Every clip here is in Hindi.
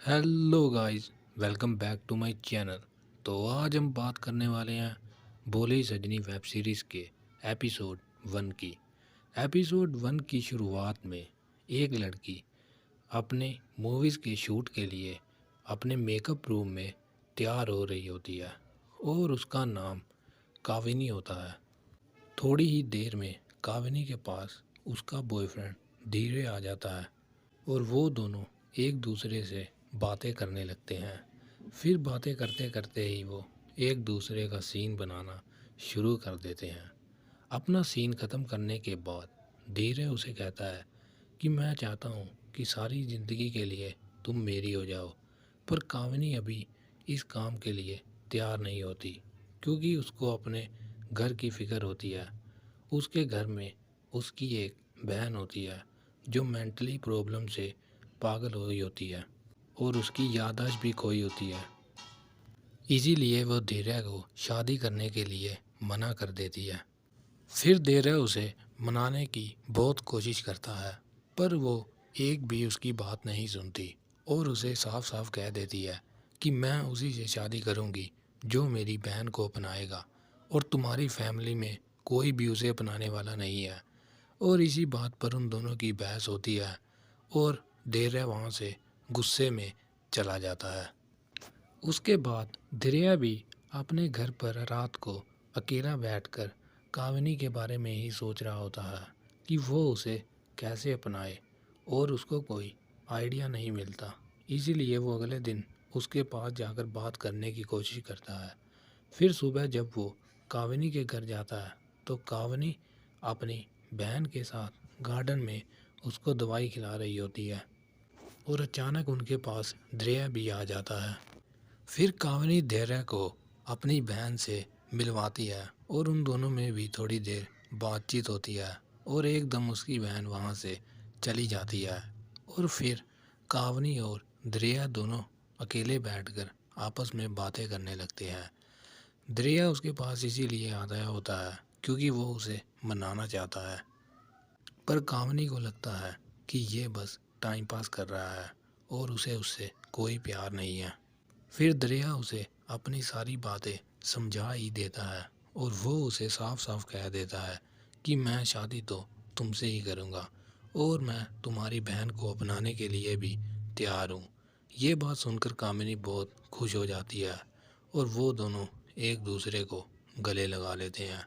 Hello guys, welcome back to my channel. तो आज हम बात करने वाले हैं बोले सजनी वेब सीरीज़ के एपिसोड 1 की। एपिसोड 1 की शुरुआत में एक लड़की अपने मूवीज़ के शूट के लिए अपने मेकअप रूम में तैयार हो रही होती है और उसका नाम काविनी होता है। थोड़ी ही देर में काविनी के पास उसका बॉयफ्रेंड धीरे आ जाता है और वो दोनों एक दूसरे से बातें करने लगते हैं। फिर बातें करते करते ही वो एक दूसरे का सीन बनाना शुरू कर देते हैं। अपना सीन ख़त्म करने के बाद धीरे उसे कहता है कि मैं चाहता हूँ कि सारी ज़िंदगी के लिए तुम मेरी हो जाओ। पर कामिनी अभी इस काम के लिए तैयार नहीं होती, क्योंकि उसको अपने घर की फ़िक्र होती है। उसके घर में उसकी एक बहन होती है जो मेंटली प्रॉब्लम से पागल हो गई होती है और उसकी याददाश्त भी खोई होती है। इसीलिए वो धीरे को शादी करने के लिए मना कर देती है। फिर धीरे उसे मनाने की बहुत कोशिश करता है, पर वो एक भी उसकी बात नहीं सुनती और उसे साफ साफ कह देती है कि मैं उसी से शादी करूंगी जो मेरी बहन को अपनाएगा और तुम्हारी फैमिली में कोई भी उसे अपनाने वाला नहीं है। और इसी बात पर उन दोनों की बहस होती है और धैर्य वहाँ से गुस्से में चला जाता है। उसके बाद धैर्य भी अपने घर पर रात को अकेला बैठकर कामिनी के बारे में ही सोच रहा होता है कि वो उसे कैसे अपनाए, और उसको कोई आइडिया नहीं मिलता। इसीलिए वो अगले दिन उसके पास जाकर बात करने की कोशिश करता है। फिर सुबह जब वो कामिनी के घर जाता है तो कामिनी अपनी बहन के साथ गार्डन में उसको दवाई खिला रही होती है और अचानक उनके पास धैर्य भी आ जाता है। फिर कामिनी धैर्य को अपनी बहन से मिलवाती है और उन दोनों में भी थोड़ी देर बातचीत होती है और एकदम उसकी बहन वहाँ से चली जाती है। और फिर कामिनी और धैर्य दोनों अकेले बैठकर आपस में बातें करने लगते हैं। धैर्य उसके पास इसीलिए आया होता है क्योंकि वो उसे मनाना चाहता है, पर कामिनी को लगता है कि ये बस टाइम पास कर रहा है और उसे उससे कोई प्यार नहीं है। फिर दरिया उसे अपनी सारी बातें समझा ही देता है और वो उसे साफ साफ कह देता है कि मैं शादी तो तुमसे ही करूँगा और मैं तुम्हारी बहन को अपनाने के लिए भी तैयार हूँ। ये बात सुनकर कामिनी बहुत खुश हो जाती है और वो दोनों एक दूसरे को गले लगा लेते हैं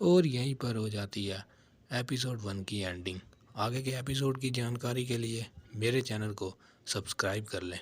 और यहीं पर हो जाती है एपिसोड 1 की एंडिंग। आगे के एपिसोड की जानकारी के लिए मेरे चैनल को सब्सक्राइब कर लें।